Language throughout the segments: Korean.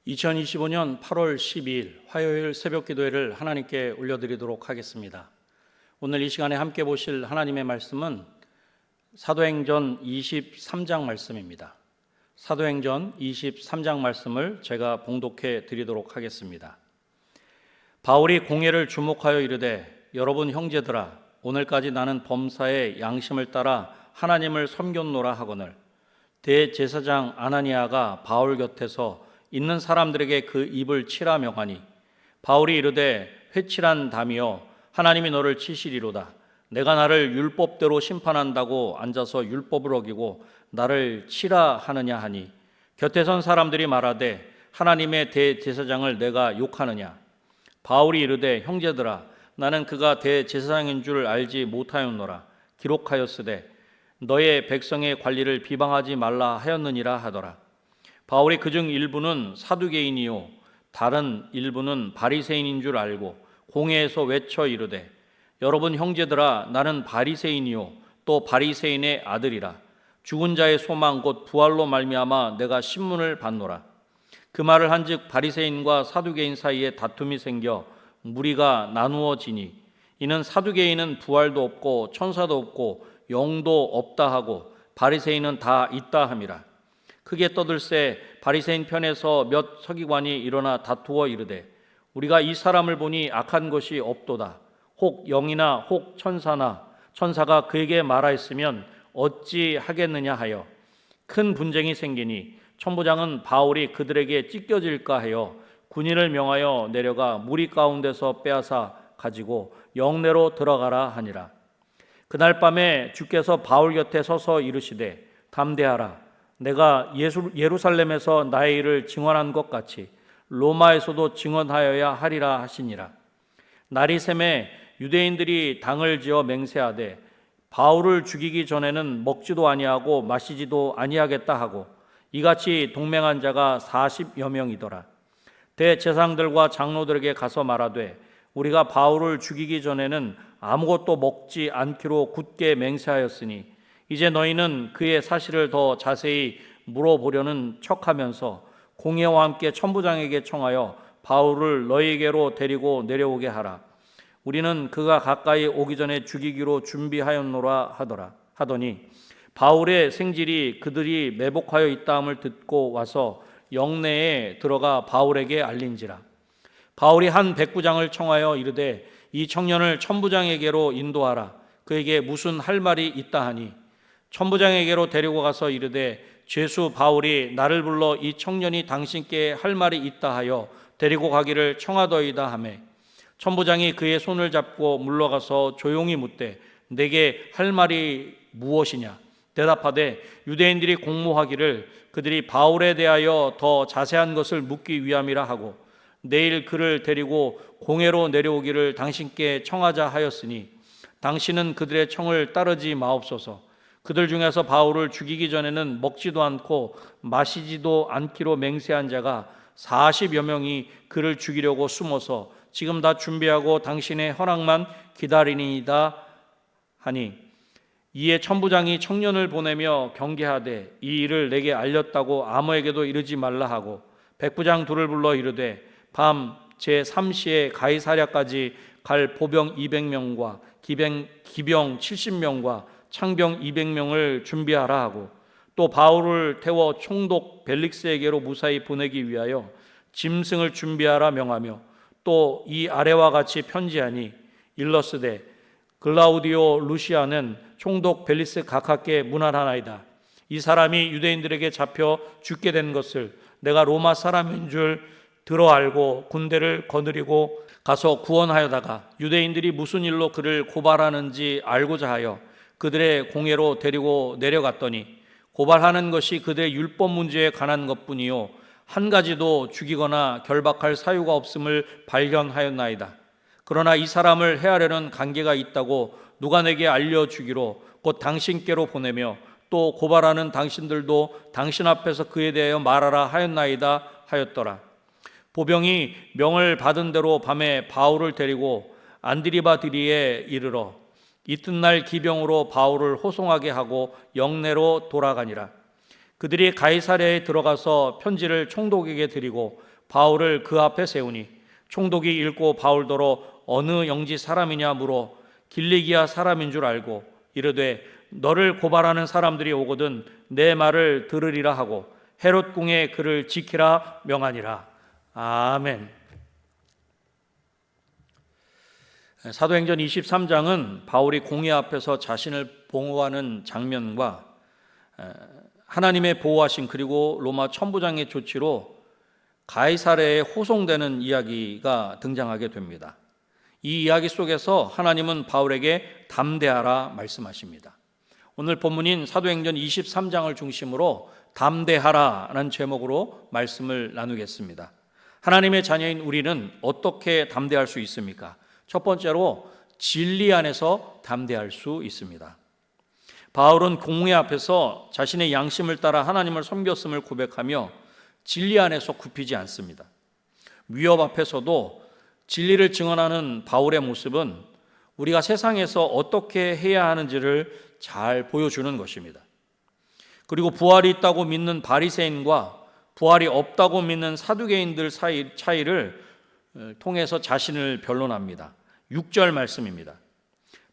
2025년 8월 12일 화요일 새벽 기도회를 하나님께 올려드리도록 하겠습니다. 오늘 이 시간에 함께 보실 하나님의 말씀은 사도행전 23장 말씀입니다. 사도행전 23장 말씀을 제가 봉독해 드리도록 하겠습니다. 바울이 공회를 주목하여 이르되 여러분 형제들아 오늘까지 나는 범사의 양심을 따라 하나님을 섬겼노라 하거늘 대제사장 아나니아가 바울 곁에서 있는 사람들에게 그 입을 치라 명하니 바울이 이르되 회칠한 담이여 하나님이 너를 치시리로다. 내가 나를 율법대로 심판한다고 앉아서 율법을 어기고 나를 치라 하느냐 하니 곁에 선 사람들이 말하되 하나님의 대제사장을 내가 욕하느냐. 바울이 이르되 형제들아 나는 그가 대제사장인 줄 알지 못하였노라. 기록하였으되 너의 백성의 관리를 비방하지 말라 하였느니라 하더라. 바울이 그중 일부는 사두개인이요 다른 일부는 바리새인인 줄 알고 공회에서 외쳐 이르되 여러분 형제들아 나는 바리새인이요 또 바리새인의 아들이라. 죽은 자의 소망 곧 부활로 말미암아 내가 신문을 받노라. 그 말을 한즉 바리새인과 사두개인 사이에 다툼이 생겨 무리가 나누어지니 이는 사두개인은 부활도 없고 천사도 없고 영도 없다 하고 바리새인은 다 있다 함이라. 크게 떠들새 바리새인 편에서 몇 서기관이 일어나 다투어 이르되 우리가 이 사람을 보니 악한 것이 없도다. 혹 영이나 혹 천사가 그에게 말하였으면 어찌 하겠느냐 하여 큰 분쟁이 생기니 천부장은 바울이 그들에게 찢겨질까 하여 군인을 명하여 내려가 무리 가운데서 빼앗아 가지고 영내로 들어가라 하니라. 그날 밤에 주께서 바울 곁에 서서 이르시되 담대하라. 내가 예루살렘에서 나의 일을 증언한 것 같이 로마에서도 증언하여야 하리라 하시니라. 날이 새매 유대인들이 당을 지어 맹세하되 바울을 죽이기 전에는 먹지도 아니하고 마시지도 아니하겠다 하고 이같이 동맹한 자가 40여 명이더라. 대제사장들과 장로들에게 가서 말하되 우리가 바울을 죽이기 전에는 아무것도 먹지 않기로 굳게 맹세하였으니 이제 너희는 그의 사실을 더 자세히 물어보려는 척하면서 공회와 함께 천부장에게 청하여 바울을 너희에게로 데리고 내려오게 하라. 우리는 그가 가까이 오기 전에 죽이기로 준비하였노라 하더니 바울의 생질이 그들이 매복하여 있다함을 듣고 와서 영내에 들어가 바울에게 알린지라. 바울이 한 백부장을 청하여 이르되 이 청년을 천부장에게로 인도하라. 그에게 무슨 할 말이 있다 하니 천부장에게로 데리고 가서 이르되 죄수 바울이 나를 불러 이 청년이 당신께 할 말이 있다 하여 데리고 가기를 청하더이다 하매 천부장이 그의 손을 잡고 물러가서 조용히 묻되 내게 할 말이 무엇이냐. 대답하되 유대인들이 공모하기를 그들이 바울에 대하여 더 자세한 것을 묻기 위함이라 하고 내일 그를 데리고 공회로 내려오기를 당신께 청하자 하였으니 당신은 그들의 청을 따르지 마옵소서. 그들 중에서 바울을 죽이기 전에는 먹지도 않고 마시지도 않기로 맹세한 자가 40여 명이 그를 죽이려고 숨어서 지금 다 준비하고 당신의 허락만 기다리니이다 하니 이에 천부장이 청년을 보내며 경계하되 이 일을 내게 알렸다고 아무에게도 이르지 말라 하고 백부장 둘을 불러 이르되 밤 제3시에 가이사랴까지 갈 보병 200명과 기병 70명과 창병 200명을 준비하라 하고 또 바울을 태워 총독 벨릭스에게로 무사히 보내기 위하여 짐승을 준비하라 명하며 또 이 아래와 같이 편지하니 일러스되 글라우디오 루시아는 총독 벨릭스 각하께 문안하나이다. 이 사람이 유대인들에게 잡혀 죽게 된 것을 내가 로마 사람인 줄 들어 알고 군대를 거느리고 가서 구원하여다가 유대인들이 무슨 일로 그를 고발하는지 알고자 하여 그들의 공회로 데리고 내려갔더니 고발하는 것이 그들의 율법 문제에 관한 것뿐이요 한 가지도 죽이거나 결박할 사유가 없음을 발견하였나이다. 그러나 이 사람을 해하려는 관계가 있다고 누가 내게 알려주기로 곧 당신께로 보내며 또 고발하는 당신들도 당신 앞에서 그에 대하여 말하라 하였나이다 하였더라. 보병이 명을 받은 대로 밤에 바울을 데리고 안드리바드리에 이르러 이튿날 기병으로 바울을 호송하게 하고 영내로 돌아가니라. 그들이 가이사랴에 들어가서 편지를 총독에게 드리고 바울을 그 앞에 세우니 총독이 읽고 바울더러 어느 영지 사람이냐 물어 길리기아 사람인 줄 알고 이르되 너를 고발하는 사람들이 오거든 내 말을 들으리라 하고 헤롯 궁에 그를 지키라 명하니라. 아멘. 사도행전 23장은 바울이 공회 앞에서 자신을 봉호하는 장면과 하나님의 보호하심 그리고 로마 천부장의 조치로 가이사랴에 호송되는 이야기가 등장하게 됩니다. 이 이야기 속에서 하나님은 바울에게 담대하라 말씀하십니다. 오늘 본문인 사도행전 23장을 중심으로 담대하라는 제목으로 말씀을 나누겠습니다. 하나님의 자녀인 우리는 어떻게 담대할 수 있습니까? 첫 번째로 진리 안에서 담대할 수 있습니다. 바울은 공회 앞에서 자신의 양심을 따라 하나님을 섬겼음을 고백하며 진리 안에서 굽히지 않습니다. 위협 앞에서도 진리를 증언하는 바울의 모습은 우리가 세상에서 어떻게 해야 하는지를 잘 보여주는 것입니다. 그리고 부활이 있다고 믿는 바리새인과 부활이 없다고 믿는 사두개인들 사이 차이를 통해서 자신을 변론합니다. 6절 말씀입니다.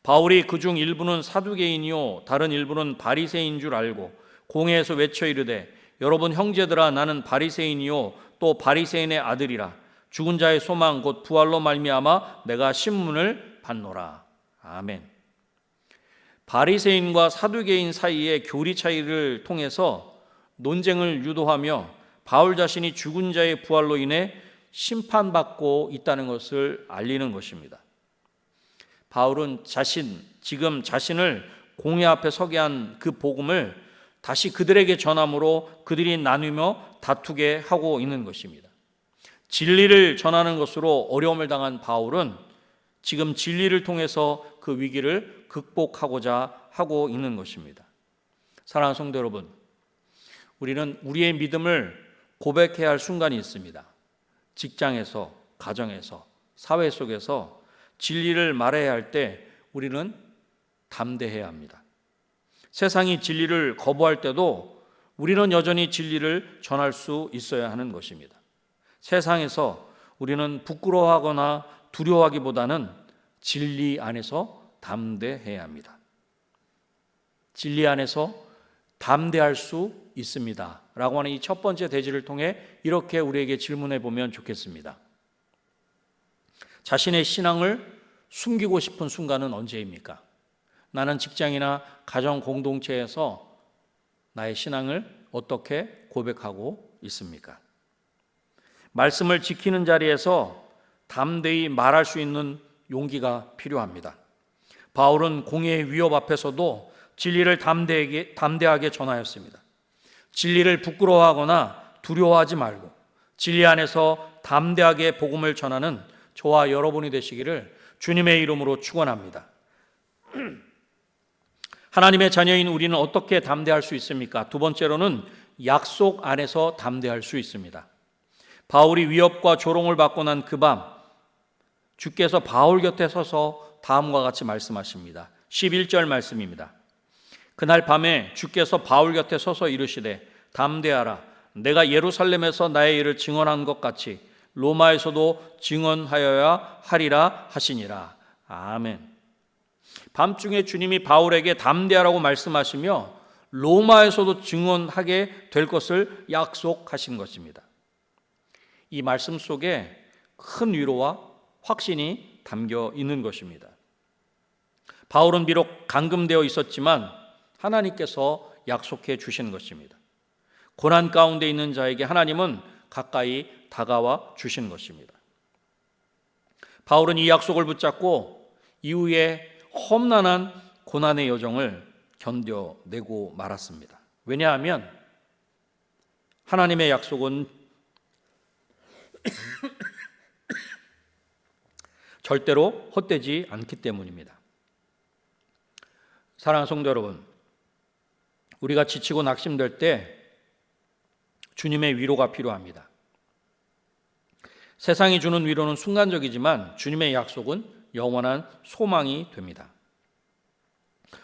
바울이 그중 일부는 사두개인이요 다른 일부는 바리새인 줄 알고 공회에서 외쳐 이르되 여러분 형제들아 나는 바리새인이요 또 바리새인의 아들이라 죽은 자의 소망 곧 부활로 말미암아 내가 신문을 받노라. 아멘. 바리새인과 사두개인 사이의 교리 차이를 통해서 논쟁을 유도하며 바울 자신이 죽은 자의 부활로 인해 심판받고 있다는 것을 알리는 것입니다. 바울은 지금 자신을 공회 앞에 서게 한 그 복음을 다시 그들에게 전함으로 그들이 나누며 다투게 하고 있는 것입니다. 진리를 전하는 것으로 어려움을 당한 바울은 지금 진리를 통해서 그 위기를 극복하고자 하고 있는 것입니다. 사랑하는 성도 여러분, 우리는 우리의 믿음을 고백해야 할 순간이 있습니다. 직장에서, 가정에서, 사회 속에서 진리를 말해야 할 때 우리는 담대해야 합니다. 세상이 진리를 거부할 때도 우리는 여전히 진리를 전할 수 있어야 하는 것입니다. 세상에서 우리는 부끄러워하거나 두려워하기보다는 진리 안에서 담대해야 합니다. 진리 안에서 담대할 수 있습니다 라고 하는 이 첫 번째 대지를 통해 이렇게 우리에게 질문해 보면 좋겠습니다. 자신의 신앙을 숨기고 싶은 순간은 언제입니까? 나는 직장이나 가정 공동체에서 나의 신앙을 어떻게 고백하고 있습니까? 말씀을 지키는 자리에서 담대히 말할 수 있는 용기가 필요합니다. 바울은 공회의 위협 앞에서도 진리를 담대하게 전하였습니다. 진리를 부끄러워하거나 두려워하지 말고 진리 안에서 담대하게 복음을 전하는 저와 여러분이 되시기를 주님의 이름으로 축원합니다. 하나님의 자녀인 우리는 어떻게 담대할 수 있습니까? 두 번째로는 약속 안에서 담대할 수 있습니다. 바울이 위협과 조롱을 받고 난 그 밤 주께서 바울 곁에 서서 다음과 같이 말씀하십니다. 11절 말씀입니다. 그날 밤에 주께서 바울 곁에 서서 이르시되 담대하라 내가 예루살렘에서 나의 일을 증언한 것 같이 로마에서도 증언하여야 하리라 하시니라. 아멘. 밤중에 주님이 바울에게 담대하라고 말씀하시며 로마에서도 증언하게 될 것을 약속하신 것입니다. 이 말씀 속에 큰 위로와 확신이 담겨 있는 것입니다. 바울은 비록 감금되어 있었지만 하나님께서 약속해 주신 것입니다. 고난 가운데 있는 자에게 하나님은 가까이 다가와 주신 것입니다. 바울은 이 약속을 붙잡고 이후에 험난한 고난의 여정을 견뎌내고 말았습니다. 왜냐하면 하나님의 약속은 절대로 헛되지 않기 때문입니다. 사랑하는 성도 여러분, 우리가 지치고 낙심될 때 주님의 위로가 필요합니다. 세상이 주는 위로는 순간적이지만 주님의 약속은 영원한 소망이 됩니다.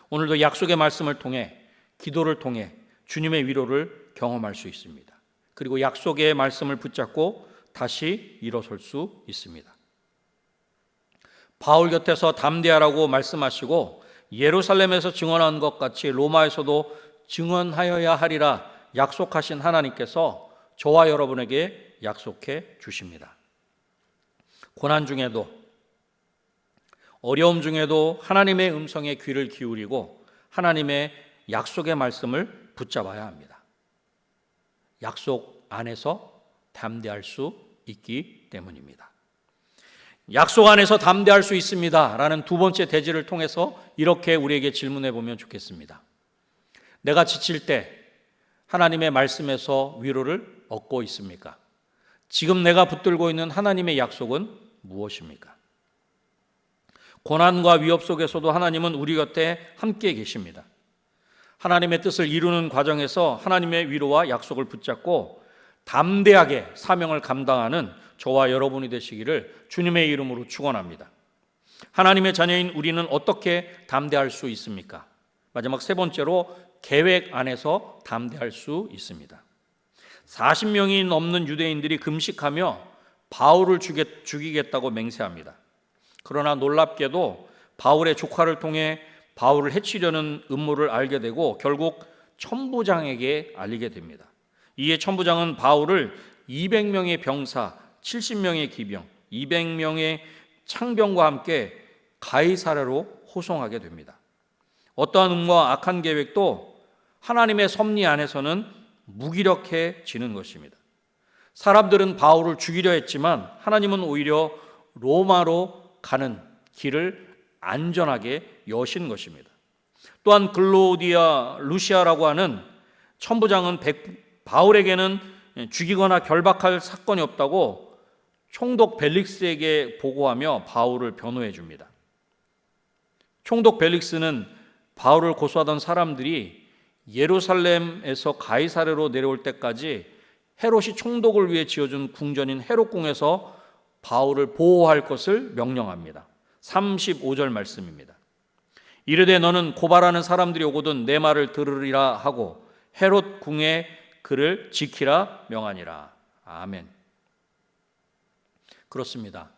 오늘도 약속의 말씀을 통해 기도를 통해 주님의 위로를 경험할 수 있습니다. 그리고 약속의 말씀을 붙잡고 다시 일어설 수 있습니다. 바울 곁에서 담대하라고 말씀하시고 예루살렘에서 증언한 것 같이 로마에서도 증언하여야 하리라 약속하신 하나님께서 저와 여러분에게 약속해 주십니다. 고난 중에도 어려움 중에도 하나님의 음성에 귀를 기울이고 하나님의 약속의 말씀을 붙잡아야 합니다. 약속 안에서 담대할 수 있기 때문입니다. 약속 안에서 담대할 수 있습니다 라는 두 번째 대지를 통해서 이렇게 우리에게 질문해 보면 좋겠습니다. 내가 지칠 때 하나님의 말씀에서 위로를 얻고 있습니까? 지금 내가 붙들고 있는 하나님의 약속은 무엇입니까? 고난과 위협 속에서도 하나님은 우리 곁에 함께 계십니다. 하나님의 뜻을 이루는 과정에서 하나님의 위로와 약속을 붙잡고 담대하게 사명을 감당하는 저와 여러분이 되시기를 주님의 이름으로 축원합니다. 하나님의 자녀인 우리는 어떻게 담대할 수 있습니까? 마지막 세 번째로 계획 안에서 담대할 수 있습니다. 40명이 넘는 유대인들이 금식하며 바울을 죽이겠다고 맹세합니다. 그러나 놀랍게도 바울의 조카를 통해 바울을 해치려는 음모를 알게 되고 결국 천부장에게 알리게 됩니다. 이에 천부장은 바울을 200명의 병사, 70명의 기병, 200명의 창병과 함께 가이사랴로 호송하게 됩니다. 어떠한 음모와 악한 계획도 하나님의 섭리 안에서는 무기력해지는 것입니다. 사람들은 바울을 죽이려 했지만 하나님은 오히려 로마로 가는 길을 안전하게 여신 것입니다. 또한 글로디아 루시아라고 하는 천부장은 바울에게는 죽이거나 결박할 사건이 없다고 총독 벨릭스에게 보고하며 바울을 변호해 줍니다. 총독 벨릭스는 바울을 고소하던 사람들이 예루살렘에서 가이사랴로 내려올 때까지 헤롯이 총독을 위해 지어준 궁전인 헤롯궁에서 바울을 보호할 것을 명령합니다. 35절 말씀입니다. 이르되 너는 고발하는 사람들이 오거든 내 말을 들으리라 하고 헤롯 궁에 그를 지키라 명하니라. 아멘. 그렇습니다.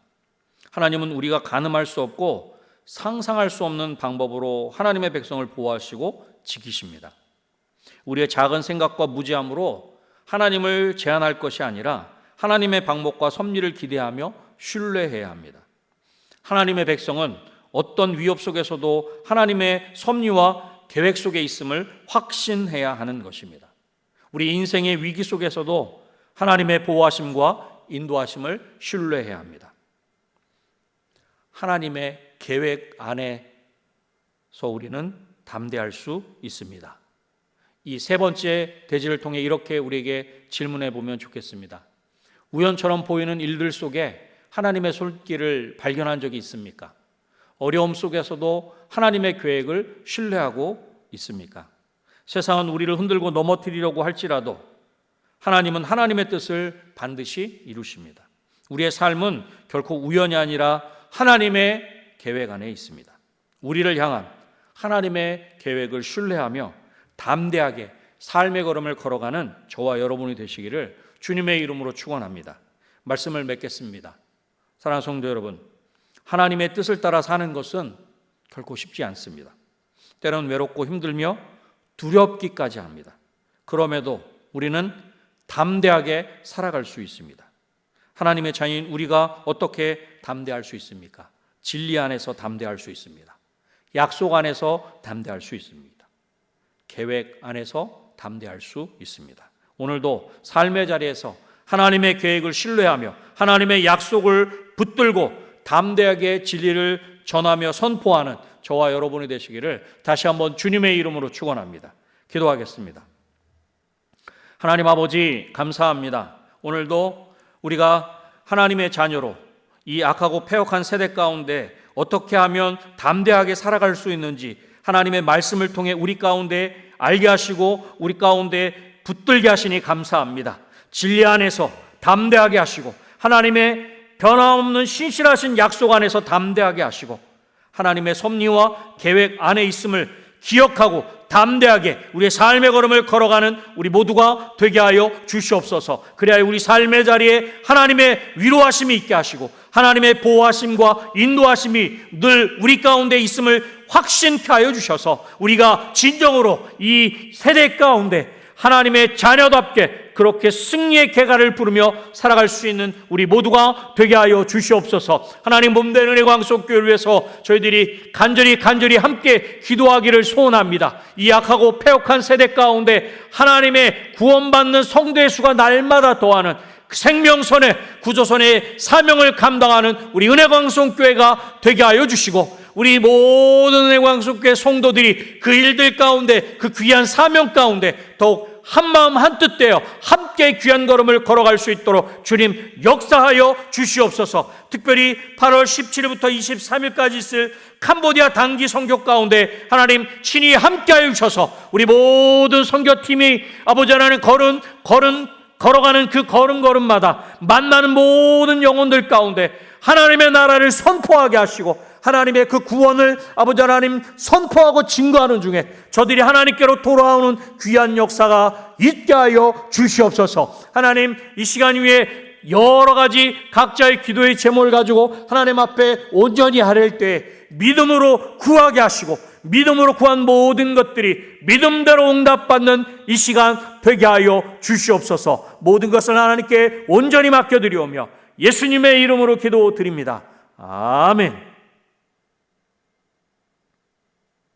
하나님은 우리가 가늠할 수 없고 상상할 수 없는 방법으로 하나님의 백성을 보호하시고 지키십니다. 우리의 작은 생각과 무지함으로 하나님을 제한할 것이 아니라 하나님의 방법과 섭리를 기대하며 신뢰해야 합니다. 하나님의 백성은 어떤 위협 속에서도 하나님의 섭리와 계획 속에 있음을 확신해야 하는 것입니다. 우리 인생의 위기 속에서도 하나님의 보호하심과 인도하심을 신뢰해야 합니다. 하나님의 계획 안에서 우리는 담대할 수 있습니다. 이 세 번째 대지를 통해 이렇게 우리에게 질문해 보면 좋겠습니다. 우연처럼 보이는 일들 속에 하나님의 손길을 발견한 적이 있습니까? 어려움 속에서도 하나님의 계획을 신뢰하고 있습니까? 세상은 우리를 흔들고 넘어뜨리려고 할지라도 하나님은 하나님의 뜻을 반드시 이루십니다. 우리의 삶은 결코 우연이 아니라 하나님의 계획 안에 있습니다. 우리를 향한 하나님의 계획을 신뢰하며 담대하게 삶의 걸음을 걸어가는 저와 여러분이 되시기를 주님의 이름으로 축원합니다. 말씀을 맺겠습니다. 사랑하는 성도 여러분, 하나님의 뜻을 따라 사는 것은 결코 쉽지 않습니다. 때로는 외롭고 힘들며 두렵기까지 합니다. 그럼에도 우리는 담대하게 살아갈 수 있습니다. 하나님의 자녀인 우리가 어떻게 담대할 수 있습니까? 진리 안에서 담대할 수 있습니다. 약속 안에서 담대할 수 있습니다. 계획 안에서 담대할 수 있습니다. 오늘도 삶의 자리에서 하나님의 계획을 신뢰하며 하나님의 약속을 붙들고 담대하게 진리를 전하며 선포하는 저와 여러분이 되시기를 다시 한번 주님의 이름으로 축원합니다. 기도하겠습니다. 하나님 아버지 감사합니다. 오늘도 우리가 하나님의 자녀로 이 악하고 패역한 세대 가운데 어떻게 하면 담대하게 살아갈 수 있는지 하나님의 말씀을 통해 우리 가운데 알게 하시고 우리 가운데 붙들게 하시니 감사합니다. 진리 안에서 담대하게 하시고 하나님의 변함없는 신실하신 약속 안에서 담대하게 하시고 하나님의 섭리와 계획 안에 있음을 기억하고 담대하게 우리의 삶의 걸음을 걸어가는 우리 모두가 되게 하여 주시옵소서. 그래야 우리 삶의 자리에 하나님의 위로하심이 있게 하시고 하나님의 보호하심과 인도하심이 늘 우리 가운데 있음을 확신케 하여 주셔서 우리가 진정으로 이 세대 가운데 하나님의 자녀답게 그렇게 승리의 개가를 부르며 살아갈 수 있는 우리 모두가 되게 하여 주시옵소서. 하나님 몸된 은혜 광석교회를 위해서 저희들이 간절히 함께 기도하기를 소원합니다. 이 약하고 패역한 세대 가운데 하나님의 구원받는 성도의 수가 날마다 더하는 생명선의 구조선의 사명을 감당하는 우리 은혜광송교회가 되게 하여 주시고 우리 모든 은혜광송교회 성도들이 그 일들 가운데 그 귀한 사명 가운데 더욱 한마음 한뜻되어 함께 귀한 걸음을 걸어갈 수 있도록 주님 역사하여 주시옵소서. 특별히 8월 17일부터 23일까지 있을 캄보디아 단기 선교 가운데 하나님 친히 함께하여 주셔서 우리 모든 선교팀이 아버지 하나님 걸어가는 그 걸음걸음마다 만나는 모든 영혼들 가운데 하나님의 나라를 선포하게 하시고 하나님의 그 구원을 아버지 하나님 선포하고 증거하는 중에 저들이 하나님께로 돌아오는 귀한 역사가 있게 하여 주시옵소서. 하나님 이 시간 위에 여러 가지 각자의 기도의 제목을 가지고 하나님 앞에 온전히 아뢰일 때 믿음으로 구하게 하시고 믿음으로 구한 모든 것들이 믿음대로 응답받는 이 시간 되게 하여 주시옵소서. 모든 것을 하나님께 온전히 맡겨드리오며 예수님의 이름으로 기도드립니다. 아멘.